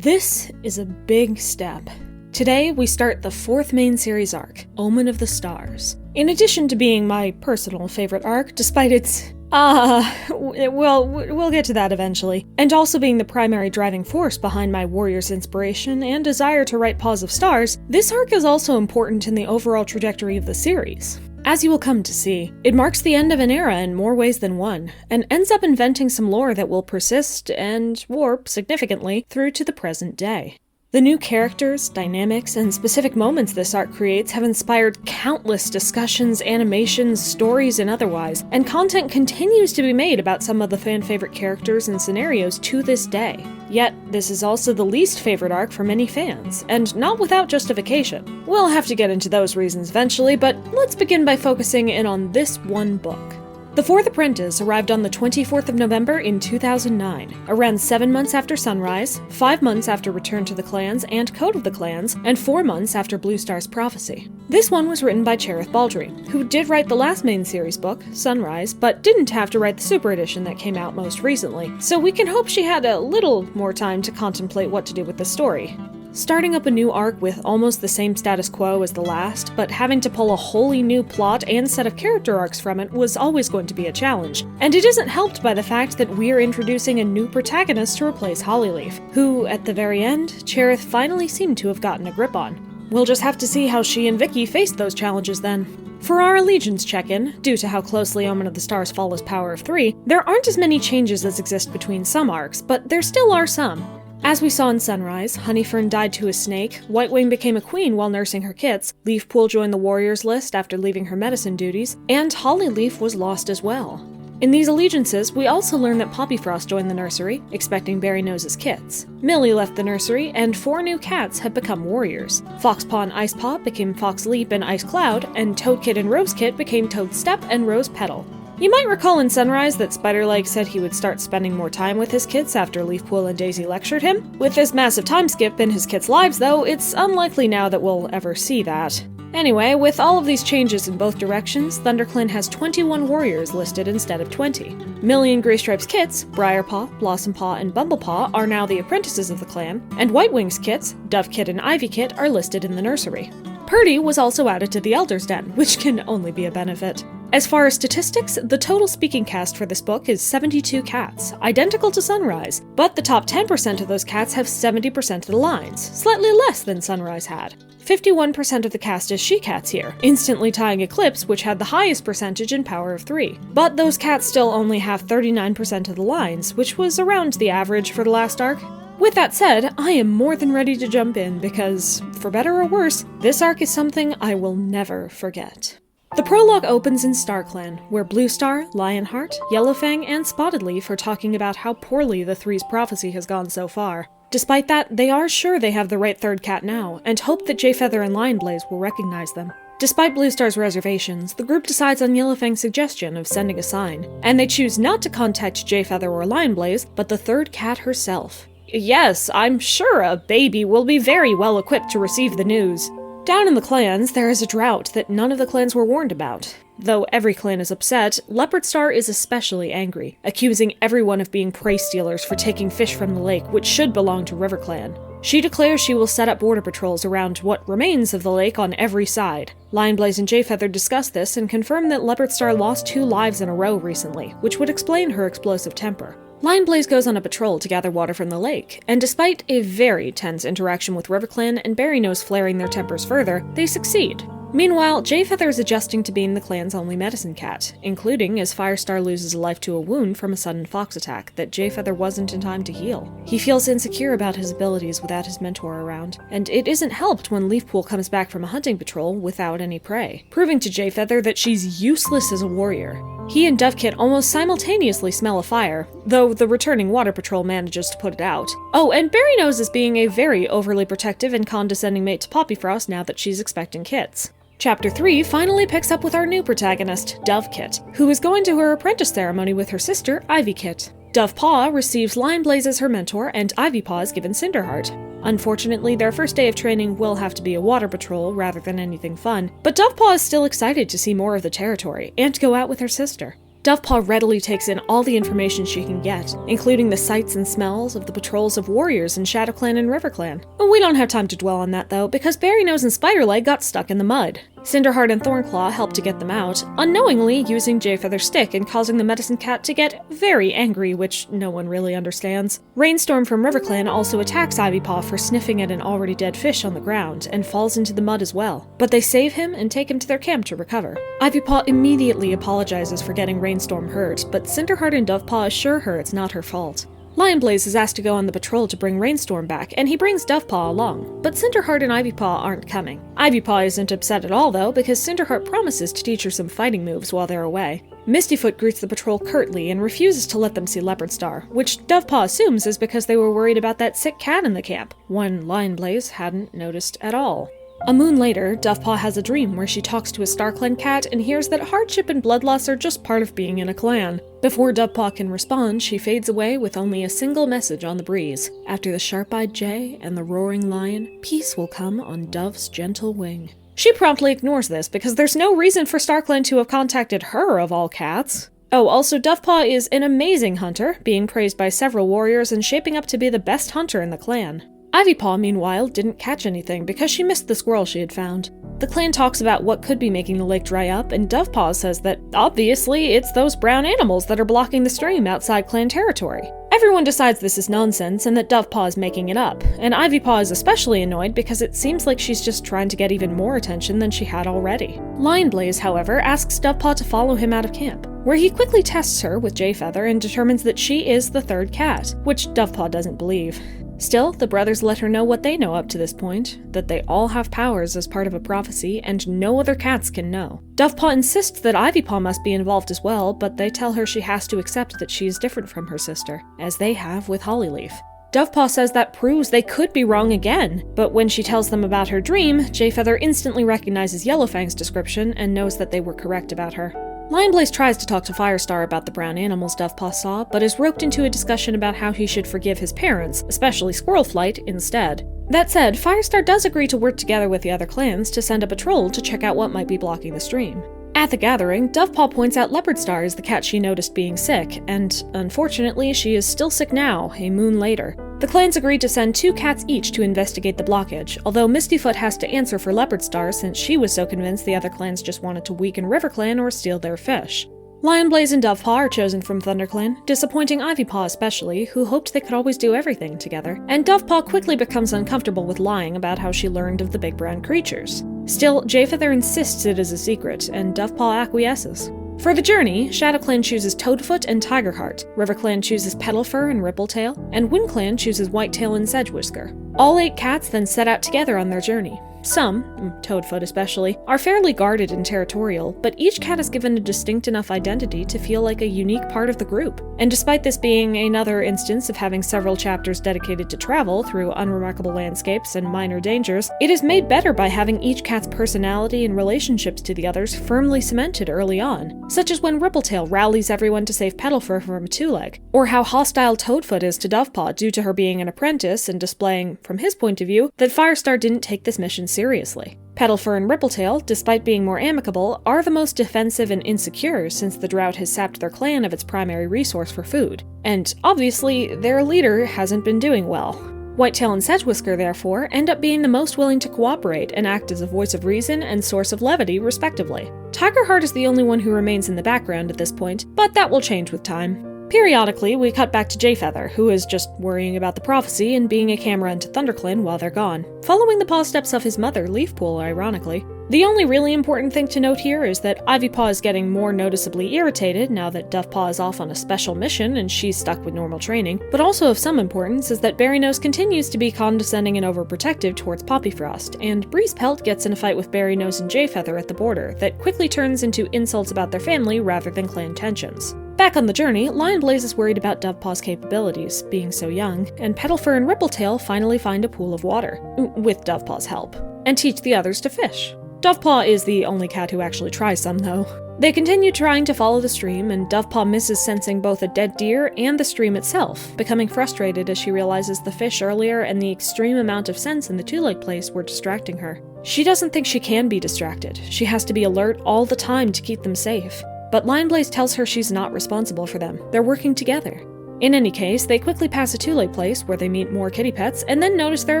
This is a big step. Today, we start the 4th main series arc, Omen of the Stars. In addition to being my personal favorite arc, despite its we'll get to that eventually, and also being the primary driving force behind my warrior's inspiration and desire to write Paws of Stars, this arc is also important in the overall trajectory of the series. As you will come to see, it marks the end of an era in more ways than one, and ends up inventing some lore that will persist and warp significantly through to the present day. The new characters, dynamics, and specific moments this arc creates have inspired countless discussions, animations, stories, and otherwise, and content continues to be made about some of the fan-favorite characters and scenarios to this day. Yet, this is also the least favorite arc for many fans, and not without justification. We'll have to get into those reasons eventually, but let's begin by focusing in on this one book. The 4th Apprentice arrived on the 24th of November in 2009, around 7 months after Sunrise, 5 months after Return to the Clans and Code of the Clans, and 4 months after Blue Star's Prophecy. This one was written by Cherith Baldry, who did write the last main series book, Sunrise, but didn't have to write the Super Edition that came out most recently, so we can hope she had a little more time to contemplate what to do with the story. Starting up a new arc with almost the same status quo as the last, but having to pull a wholly new plot and set of character arcs from it was always going to be a challenge, and it isn't helped by the fact that we're introducing a new protagonist to replace Hollyleaf, who, at the very end, Cherith finally seemed to have gotten a grip on. We'll just have to see how she and Vicky faced those challenges then. For our Allegiance check-in, due to how closely Omen of the Stars follows Power of 3, there aren't as many changes as exist between some arcs, but there still are some. As we saw in Sunrise, Honeyfern died to a snake, Whitewing became a queen while nursing her kits, Leafpool joined the warriors list after leaving her medicine duties, and Hollyleaf was lost as well. In these allegiances, we also learn that Poppyfrost joined the nursery, expecting Berrynose's kits. Millie left the nursery, and 4 new cats have become warriors. Foxpaw and Icepaw became Foxleap and Icecloud, and Toadkit and Rosekit became Toadstep and Rosepetal. You might recall in Sunrise that Spiderleg said he would start spending more time with his kits after Leafpool and Daisy lectured him. With this massive time skip in his kits' lives, though, it's unlikely now that we'll ever see that. Anyway, with all of these changes in both directions, ThunderClan has 21 warriors listed instead of 20. Millie and Greystripe's kits, Briarpaw, Blossompaw, and Bumblepaw, are now the apprentices of the clan, and Whitewing's kits, Dovekit and Ivykit, are listed in the nursery. Purdy was also added to the Elder's Den, which can only be a benefit. As far as statistics, the total speaking cast for this book is 72 cats, identical to Sunrise, but the top 10% of those cats have 70% of the lines, slightly less than Sunrise had. 51% of the cast is she-cats here, instantly tying Eclipse, which had the highest percentage in Power of 3. But those cats still only have 39% of the lines, which was around the average for the last arc. With that said, I am more than ready to jump in because, for better or worse, this arc is something I will never forget. The prologue opens in Starclan, where Blue Star, Lionheart, Yellowfang, and Spotted Leaf are talking about how poorly the Three's prophecy has gone so far. Despite that, they are sure they have the right third cat now, and hope that Jayfeather and Lionblaze will recognize them. Despite Blue Star's reservations, the group decides on Yellowfang's suggestion of sending a sign, and they choose not to contact Jayfeather or Lionblaze, but the third cat herself. Yes, I'm sure a baby will be very well equipped to receive the news. Down in the clans, there is a drought that none of the clans were warned about. Though every clan is upset, Leopardstar is especially angry, accusing everyone of being prey stealers for taking fish from the lake, which should belong to RiverClan. She declares she will set up border patrols around what remains of the lake on every side. Lionblaze and Jayfeather discuss this and confirm that Leopardstar lost 2 lives in a row recently, which would explain her explosive temper. Lionblaze goes on a patrol to gather water from the lake, and despite a very tense interaction with RiverClan and Berrynose flaring their tempers further, they succeed. Meanwhile, Jayfeather is adjusting to being the clan's only medicine cat, including as Firestar loses a life to a wound from a sudden fox attack that Jayfeather wasn't in time to heal. He feels insecure about his abilities without his mentor around, and it isn't helped when Leafpool comes back from a hunting patrol without any prey, proving to Jayfeather that she's useless as a warrior. He and Dovekit almost simultaneously smell a fire, though the returning water patrol manages to put it out. Oh, and Berrynose is being a very overly protective and condescending mate to Poppyfrost now that she's expecting kits. Chapter 3 finally picks up with our new protagonist, Dovekit, who is going to her apprentice ceremony with her sister, Ivykit. Dovepaw receives Lionblaze as her mentor, and Ivypaw is given Cinderheart. Unfortunately, their first day of training will have to be a water patrol rather than anything fun, but Dovepaw is still excited to see more of the territory, and to go out with her sister. Dovepaw readily takes in all the information she can get, including the sights and smells of the patrols of warriors in ShadowClan and RiverClan. We don't have time to dwell on that though, because Berrynose and Spiderleg got stuck in the mud. Cinderheart and Thornclaw helped to get them out, unknowingly using Jayfeather's stick and causing the medicine cat to get very angry, which no one really understands. Rainstorm from RiverClan also attacks Ivypaw for sniffing at an already dead fish on the ground, and falls into the mud as well. But they save him and take him to their camp to recover. Ivypaw immediately apologizes for getting Rainstorm hurt, but Cinderheart and Dovepaw assure her it's not her fault. Lionblaze is asked to go on the patrol to bring Rainstorm back, and he brings Dovepaw along, but Cinderheart and Ivypaw aren't coming. Ivypaw isn't upset at all though, because Cinderheart promises to teach her some fighting moves while they're away. Mistyfoot greets the patrol curtly and refuses to let them see Leopardstar, which Dovepaw assumes is because they were worried about that sick cat in the camp, one Lionblaze hadn't noticed at all. A moon later, Dovepaw has a dream where she talks to a Starclan cat and hears that hardship and blood loss are just part of being in a clan. Before Dovepaw can respond, she fades away with only a single message on the breeze. After the sharp-eyed jay and the roaring lion, peace will come on Dove's gentle wing. She promptly ignores this because there's no reason for Starclan to have contacted her of all cats. Oh, also Dovepaw is an amazing hunter, being praised by several warriors and shaping up to be the best hunter in the clan. Ivypaw, meanwhile, didn't catch anything because she missed the squirrel she had found. The clan talks about what could be making the lake dry up, and Dovepaw says that, obviously, it's those brown animals that are blocking the stream outside clan territory. Everyone decides this is nonsense and that Dovepaw is making it up, and Ivypaw is especially annoyed because it seems like she's just trying to get even more attention than she had already. Lionblaze, however, asks Dovepaw to follow him out of camp, where he quickly tests her with Jayfeather and determines that she is the third cat, which Dovepaw doesn't believe. Still, the brothers let her know what they know up to this point, that they all have powers as part of a prophecy, and no other cats can know. Dovepaw insists that Ivypaw must be involved as well, but they tell her she has to accept that she is different from her sister, as they have with Hollyleaf. Dovepaw says that proves they could be wrong again, but when she tells them about her dream, Jayfeather instantly recognizes Yellowfang's description and knows that they were correct about her. Lionblaze tries to talk to Firestar about the brown animals Dovepaw saw, but is roped into a discussion about how he should forgive his parents, especially Squirrelflight, instead. That said, Firestar does agree to work together with the other clans to send a patrol to check out what might be blocking the stream. At the gathering, Dovepaw points out Leopardstar is the cat she noticed being sick, and unfortunately she is still sick now, a moon later. The clans agreed to send 2 cats each to investigate the blockage, although Mistyfoot has to answer for Leopardstar since she was so convinced the other clans just wanted to weaken RiverClan or steal their fish. Lionblaze and Dovepaw are chosen from ThunderClan, disappointing Ivypaw especially, who hoped they could always do everything together, and Dovepaw quickly becomes uncomfortable with lying about how she learned of the big brown creatures. Still, Jayfeather insists it is a secret, and Dovepaw acquiesces. For the journey, ShadowClan chooses Toadfoot and Tigerheart, RiverClan chooses Petalfur and Rippletail, and WindClan chooses Whitetail and Sedgewhisker. All 8 cats then set out together on their journey. Some, Toadfoot especially, are fairly guarded and territorial, but each cat is given a distinct enough identity to feel like a unique part of the group. And despite this being another instance of having several chapters dedicated to travel through unremarkable landscapes and minor dangers, it is made better by having each cat's personality and relationships to the others firmly cemented early on, such as when Rippletail rallies everyone to save Petalfur from a 2-leg, or how hostile Toadfoot is to Dovepaw due to her being an apprentice and displaying, from his point of view, that Firestar didn't take this mission seriously. Petalfur and Rippletail, despite being more amicable, are the most defensive and insecure since the drought has sapped their clan of its primary resource for food. And obviously, their leader hasn't been doing well. Whitetail and Sedgewhisker, therefore, end up being the most willing to cooperate and act as a voice of reason and source of levity, respectively. Tigerheart is the only one who remains in the background at this point, but that will change with time. Periodically, we cut back to Jayfeather, who is just worrying about the prophecy and being a camera into ThunderClan while they're gone, following the paw steps of his mother, Leafpool, ironically. The only really important thing to note here is that Ivypaw is getting more noticeably irritated now that Dovepaw is off on a special mission and she's stuck with normal training, but also of some importance is that Berrynose continues to be condescending and overprotective towards Poppyfrost, and Breezepelt gets in a fight with Berrynose and Jayfeather at the border that quickly turns into insults about their family rather than clan tensions. Back on the journey, Lionblaze is worried about Dovepaw's capabilities, being so young, and Petalfur and Rippletail finally find a pool of water, with Dovepaw's help, and teach the others to fish. Dovepaw is the only cat who actually tries some, though. They continue trying to follow the stream, and Dovepaw misses sensing both a dead deer and the stream itself, becoming frustrated as she realizes the fish earlier and the extreme amount of sense in the 2-leg place were distracting her. She doesn't think she can be distracted. She has to be alert all the time to keep them safe. but Lionblaze tells her she's not responsible for them. They're working together. In any case, they quickly pass a Tule place where they meet more kitty pets and then notice they're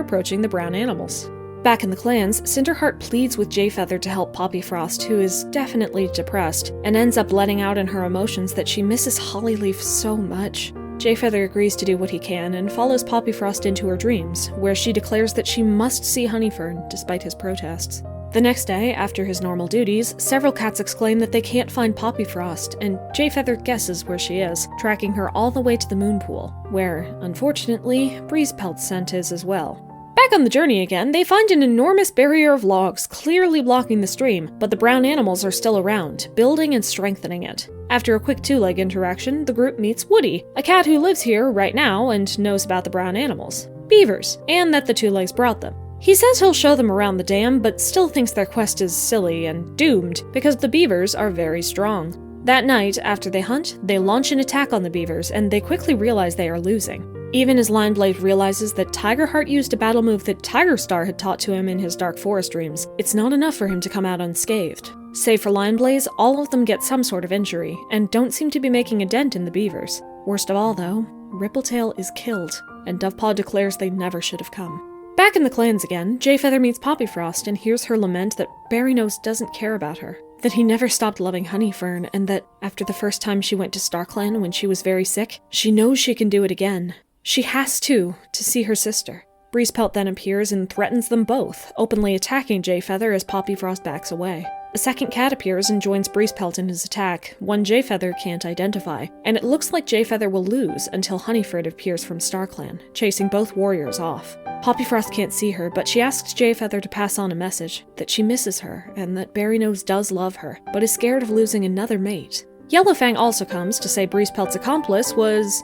approaching the brown animals. Back in the clans, Cinderheart pleads with Jayfeather to help Poppyfrost, who is definitely depressed, and ends up letting out in her emotions that she misses Hollyleaf so much. Jayfeather agrees to do what he can and follows Poppyfrost into her dreams, where she declares that she must see Honeyfern, despite his protests. The next day, after his normal duties, several cats exclaim that they can't find Poppyfrost, and Jayfeather guesses where she is, tracking her all the way to the moon pool, where, unfortunately, Breezepelt's scent is as well. Back on the journey again, they find an enormous barrier of logs clearly blocking the stream, but the brown animals are still around, building and strengthening it. After a quick two-leg interaction, the group meets Woody, a cat who lives here right now and knows about the brown animals, beavers, and that the two-legs brought them. He says he'll show them around the dam, but still thinks their quest is silly and doomed because the beavers are very strong. That night, after they hunt, they launch an attack on the beavers, and they quickly realize they are losing. Even as Lionblaze realizes that Tigerheart used a battle move that Tigerstar had taught to him in his Dark Forest dreams, it's not enough for him to come out unscathed. Save for Lionblaze, all of them get some sort of injury, and don't seem to be making a dent in the beavers. Worst of all, though, Rippletail is killed, and Dovepaw declares they never should have come. Back in the clans again, Jayfeather meets Poppyfrost and hears her lament that Berrynose doesn't care about her, that he never stopped loving Honeyfern, and that, after the first time she went to Starclan when she was very sick, she knows she can do it again. She has to see her sister. Breezepelt then appears and threatens them both, openly attacking Jayfeather as Poppyfrost backs away. A second cat appears and joins Breezepelt in his attack, one Jayfeather can't identify, and it looks like Jayfeather will lose until Honeyford appears from Starclan, chasing both warriors off. Poppyfrost can't see her, but she asks Jayfeather to pass on a message, that she misses her, and that Berrynose does love her, but is scared of losing another mate. Yellowfang also comes to say Breezepelt's accomplice was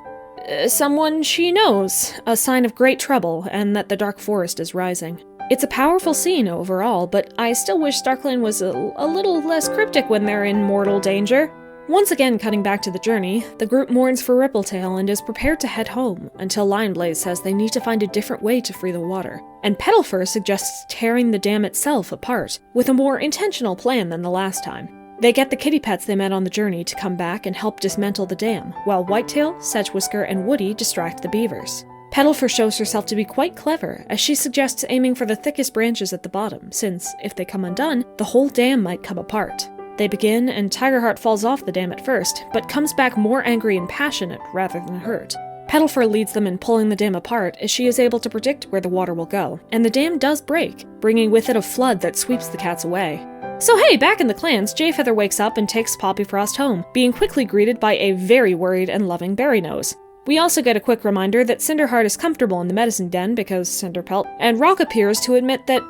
someone she knows, a sign of great trouble, and that the Dark Forest is rising. It's a powerful scene overall, but I still wish Starclan was a little less cryptic when they're in mortal danger. Once again cutting back to the journey, the group mourns for Rippletail and is prepared to head home, until Lionblaze says they need to find a different way to free the water, and Petalfur suggests tearing the dam itself apart, with a more intentional plan than the last time. They get the kitty pets they met on the journey to come back and help dismantle the dam, while Whitetail, Sedgewhisker, and Woody distract the beavers. Petalfur shows herself to be quite clever, as she suggests aiming for the thickest branches at the bottom, since, if they come undone, the whole dam might come apart. They begin, and Tigerheart falls off the dam at first, but comes back more angry and passionate rather than hurt. Petalfur leads them in pulling the dam apart, as she is able to predict where the water will go, and the dam does break, bringing with it a flood that sweeps the cats away. So hey, back in the clans, Jayfeather wakes up and takes Poppyfrost home, being quickly greeted by a very worried and loving Berrynose. We also get a quick reminder that Cinderheart is comfortable in the medicine den because Cinderpelt, and Rock appears to admit that,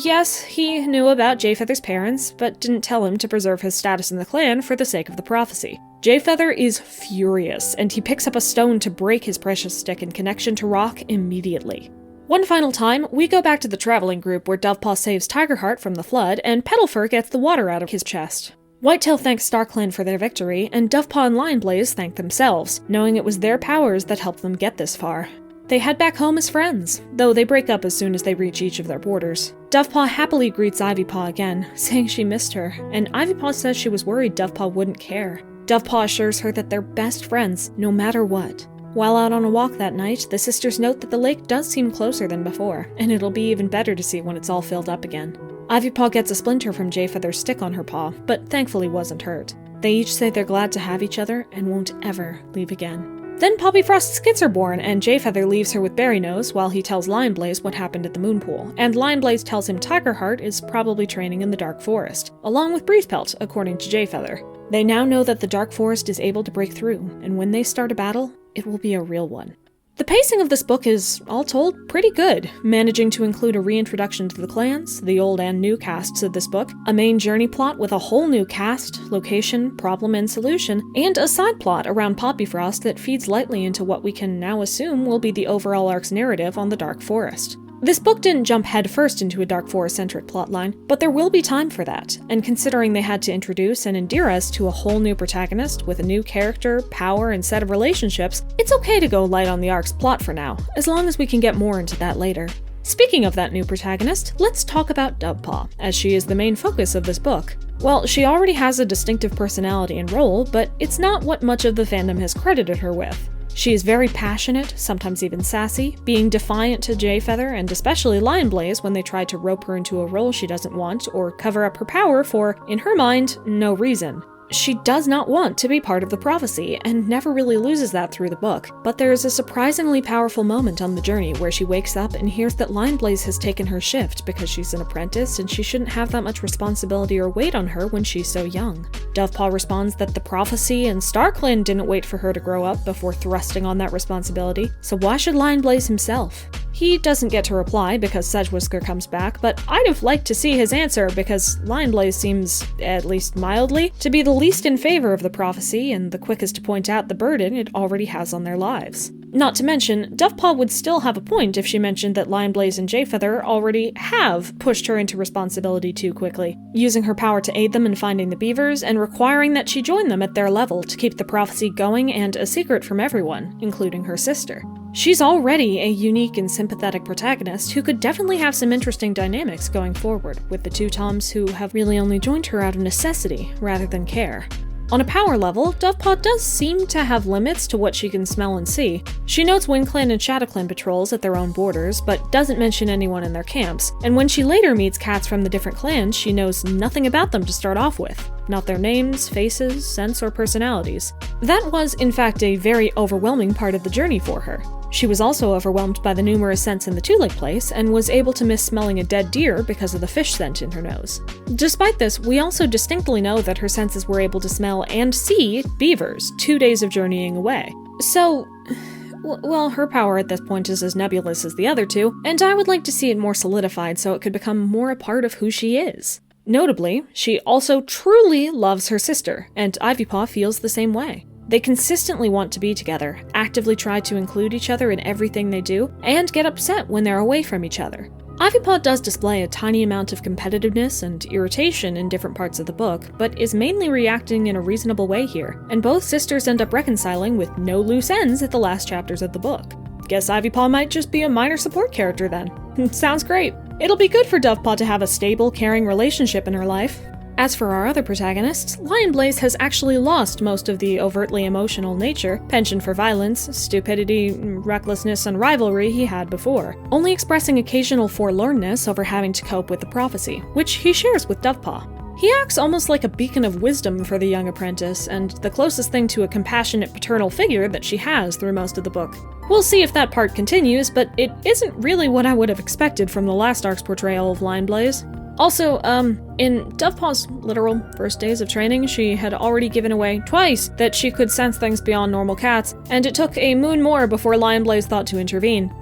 yes, he knew about Jayfeather's parents, but didn't tell him to preserve his status in the clan for the sake of the prophecy. Jayfeather is furious, and he picks up a stone to break his precious stick in connection to Rock immediately. One final time, we go back to the traveling group where Dovepaw saves Tigerheart from the flood, and Petalfur gets the water out of his chest. Whitetail thanks Starclan for their victory, and Dovepaw and Lionblaze thank themselves, knowing it was their powers that helped them get this far. They head back home as friends, though they break up as soon as they reach each of their borders. Dovepaw happily greets Ivypaw again, saying she missed her, and Ivypaw says she was worried Dovepaw wouldn't care. Dovepaw assures her that they're best friends, no matter what. While out on a walk that night, the sisters note that the lake does seem closer than before, and it'll be even better to see when it's all filled up again. Ivypaw gets a splinter from Jayfeather's stick on her paw, but thankfully wasn't hurt. They each say they're glad to have each other and won't ever leave again. Then Poppyfrost's skits are born, and Jayfeather leaves her with Berrynose while he tells Lionblaze what happened at the moon pool, and Lionblaze tells him Tigerheart is probably training in the Dark Forest, along with Breezepelt, according to Jayfeather. They now know that the Dark Forest is able to break through, and when they start a battle, it will be a real one. The pacing of this book is, all told, pretty good, managing to include a reintroduction to the clans, the old and new casts of this book, a main journey plot with a whole new cast, location, problem, and solution, and a side plot around Poppyfrost that feeds lightly into what we can now assume will be the overall arc's narrative on the Dark Forest. This book didn't jump headfirst into a Dark Forest-centric plotline, but there will be time for that, and considering they had to introduce and endear us to a whole new protagonist with a new character, power, and set of relationships, it's okay to go light on the arc's plot for now, as long as we can get more into that later. Speaking of that new protagonist, let's talk about Dovepaw, as she is the main focus of this book. Well, she already has a distinctive personality and role, but it's not what much of the fandom has credited her with. She is very passionate, sometimes even sassy, being defiant to Jayfeather and especially Lionblaze when they try to rope her into a role she doesn't want or cover up her power for, in her mind, no reason. She does not want to be part of the prophecy, and never really loses that through the book, but there is a surprisingly powerful moment on the journey where she wakes up and hears that Lionblaze has taken her shift because she's an apprentice and she shouldn't have that much responsibility or weight on her when she's so young. Dovepaw responds that the prophecy and Starclan didn't wait for her to grow up before thrusting on that responsibility, so why should Lionblaze himself? He doesn't get to reply because Sedgewhisker comes back, but I'd have liked to see his answer because Lionblaze seems, at least mildly, to be the least in favor of the prophecy and the quickest to point out the burden it already has on their lives. Not to mention, Dovepaw would still have a point if she mentioned that Lionblaze and Jayfeather already have pushed her into responsibility too quickly, using her power to aid them in finding the beavers and requiring that she join them at their level to keep the prophecy going and a secret from everyone, including her sister. She's already a unique and sympathetic protagonist who could definitely have some interesting dynamics going forward, with the two Toms who have really only joined her out of necessity rather than care. On a power level, Dovepaw does seem to have limits to what she can smell and see. She notes WindClan and ShadowClan patrols at their own borders, but doesn't mention anyone in their camps, and when she later meets cats from the different clans, she knows nothing about them to start off with. Not their names, faces, scents, or personalities. That was, in fact, a very overwhelming part of the journey for her. She was also overwhelmed by the numerous scents in the Two Lake place, and was able to miss smelling a dead deer because of the fish scent in her nose. Despite this, we also distinctly know that her senses were able to smell and see beavers 2 days of journeying away. So, well, her power at this point is as nebulous as the other two, and I would like to see it more solidified so it could become more a part of who she is. Notably, she also truly loves her sister, and Ivypaw feels the same way. They consistently want to be together, actively try to include each other in everything they do, and get upset when they're away from each other. Ivypaw does display a tiny amount of competitiveness and irritation in different parts of the book, but is mainly reacting in a reasonable way here, and both sisters end up reconciling with no loose ends at the last chapters of the book. Guess Ivypaw might just be a minor support character then. Sounds great. It'll be good for Dovepaw to have a stable, caring relationship in her life. As for our other protagonists, Lionblaze has actually lost most of the overtly emotional nature, penchant for violence, stupidity, recklessness, and rivalry he had before, only expressing occasional forlornness over having to cope with the prophecy, which he shares with Dovepaw. He acts almost like a beacon of wisdom for the young apprentice, and the closest thing to a compassionate paternal figure that she has through most of the book. We'll see if that part continues, but it isn't really what I would have expected from the last arc's portrayal of Lionblaze. Also, in Dovepaw's literal first days of training, she had already given away twice that she could sense things beyond normal cats, and it took a moon more before Lionblaze thought to intervene.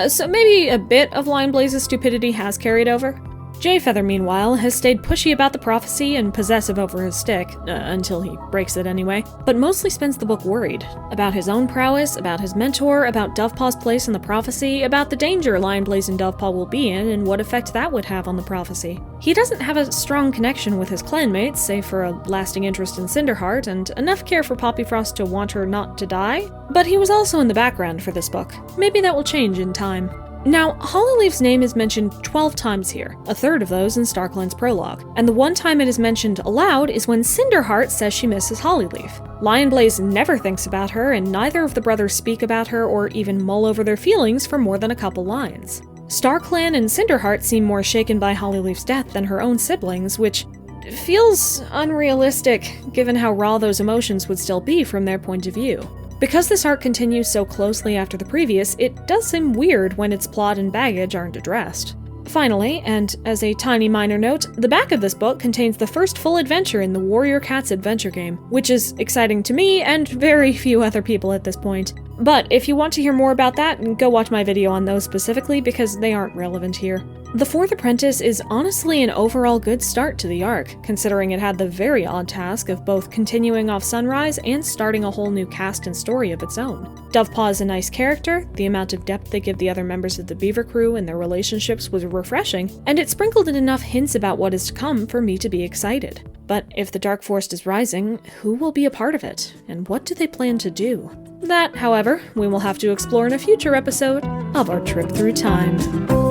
So maybe a bit of Lionblaze's stupidity has carried over. Jayfeather, meanwhile, has stayed pushy about the prophecy and possessive over his stick, until he breaks it anyway, but mostly spends the book worried. About his own prowess, about his mentor, about Dovepaw's place in the prophecy, about the danger Lionblaze and Dovepaw will be in, and what effect that would have on the prophecy. He doesn't have a strong connection with his clanmates, save for a lasting interest in Cinderheart, and enough care for Poppyfrost to want her not to die, but he was also in the background for this book. Maybe that will change in time. Now, Hollyleaf's name is mentioned 12 times here, a third of those in Starclan's prologue, and the one time it is mentioned aloud is when Cinderheart says she misses Hollyleaf. Lionblaze never thinks about her, and neither of the brothers speak about her or even mull over their feelings for more than a couple lines. Starclan and Cinderheart seem more shaken by Hollyleaf's death than her own siblings, which feels unrealistic given how raw those emotions would still be from their point of view. Because this arc continues so closely after the previous, it does seem weird when its plot and baggage aren't addressed. Finally, and as a tiny minor note, the back of this book contains the first full adventure in the Warrior Cats adventure game, which is exciting to me and very few other people at this point. But if you want to hear more about that, go watch my video on those specifically because they aren't relevant here. The Fourth Apprentice is honestly an overall good start to the arc, considering it had the very odd task of both continuing off Sunrise and starting a whole new cast and story of its own. Dovepaw is a nice character, the amount of depth they give the other members of the Beaver crew and their relationships was refreshing, and it sprinkled in enough hints about what is to come for me to be excited. But if the Dark Forest is rising, who will be a part of it, and what do they plan to do? That, however, we will have to explore in a future episode of our trip through time.